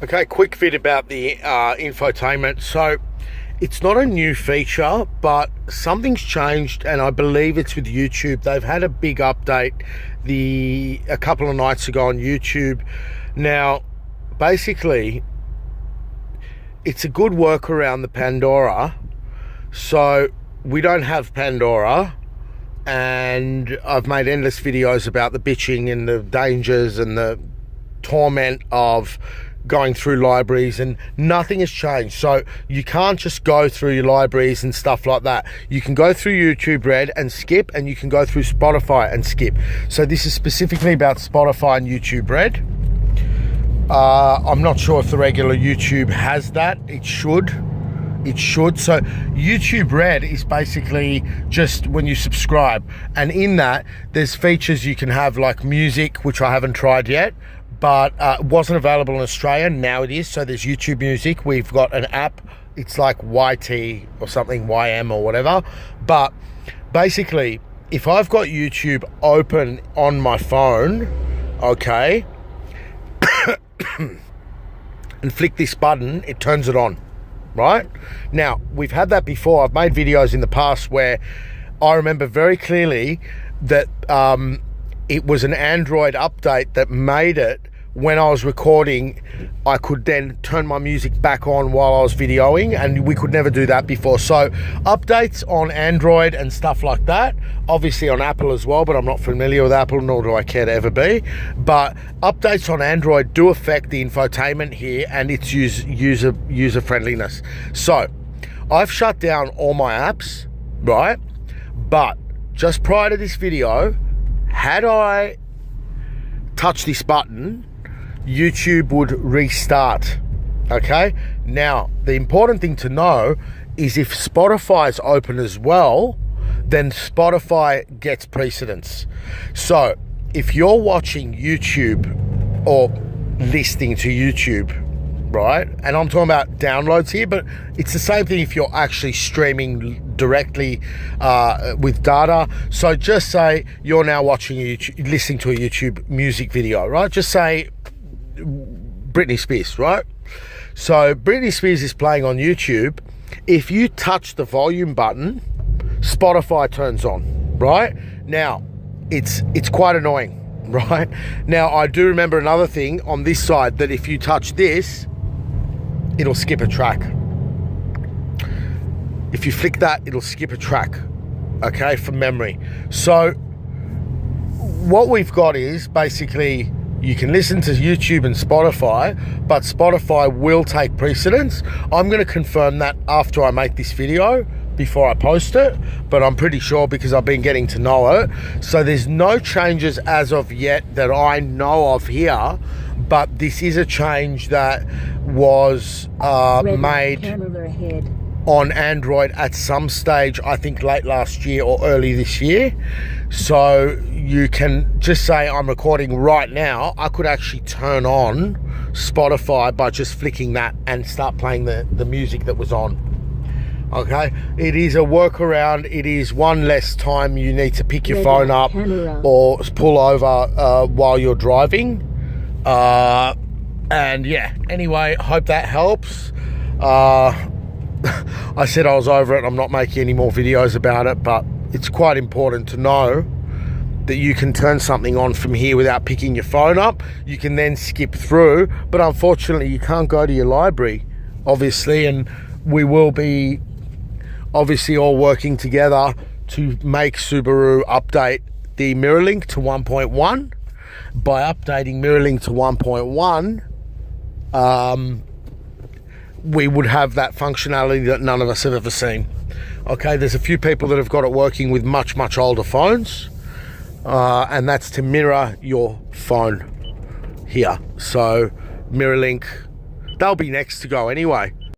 Okay, quick vid about the infotainment. So it's not a new feature, but something's changed, and I believe it's with YouTube. They've had a big update a couple of nights ago on YouTube. Now, basically, it's a good work around the Pandora. So we don't have Pandora, and I've made endless videos about the bitching and the dangers and the torment of going through libraries, and nothing has changed. So you can't just go through your libraries and stuff like that. You can go through YouTube Red and skip, and you can go through Spotify and skip. So this is specifically about Spotify and YouTube Red. I'm not sure if the regular YouTube has that. It should. So YouTube Red is basically just when you subscribe, and in that there's features you can have like music, which I haven't tried yet, but it wasn't available in Australia. Now it is. So there's YouTube Music. We've got an app. It's like YT or something, YM or whatever. But basically, if I've got YouTube open on my phone, okay, and flick this button, it turns it on, right? Now, we've had that before. I've made videos in the past where I remember very clearly that it was an Android update that made it, when I was recording, I could then turn my music back on while I was videoing, and we could never do that before. So updates on Android and stuff like that, obviously on Apple as well, but I'm not familiar with Apple, nor do I care to ever be. But updates on Android do affect the infotainment here and its user friendliness. So I've shut down all my apps, right? But just prior to this video, had I touched this button, YouTube would restart. Okay, now the important thing to know is if Spotify's open as well, then Spotify gets precedence. So if you're watching YouTube or listening to YouTube, right, and I'm talking about downloads here, but it's the same thing if you're actually streaming directly with data. So just say you're now watching listening to a YouTube music video, right? Just say Britney Spears, right? So Britney Spears is playing on YouTube. If you touch the volume button, Spotify turns on, right? Now, it's quite annoying, right? Now, I do remember another thing on this side, that if you touch this, it'll skip a track. If you flick that, it'll skip a track, okay, from memory. So what we've got is basically you can listen to YouTube and Spotify, but Spotify will take precedence. I'm going to confirm that after I make this video, before I post it, but I'm pretty sure because I've been getting to know it. So there's no changes as of yet that I know of here, but this is a change that was made on Android at some stage, I think late last year or early this year. So you can just say I'm recording right now. I could actually turn on Spotify by just flicking that and start playing the music that was on. Okay, it is a workaround. It is one less time you need to pick your phone up or pull over while you're driving. And yeah, anyway, hope that helps. I said I was over it. I'm not making any more videos about it, but it's quite important to know that you can turn something on from here without picking your phone up. You can then skip through, but unfortunately you can't go to your library, obviously, and we will be obviously all working together to make Subaru update the mirror link to 1.1. By updating mirror link to 1.1, we would have that functionality that none of us have ever seen. Okay, there's a few people that have got it working with much older phones, and that's to mirror your phone here. So mirror link, they'll be next to go anyway.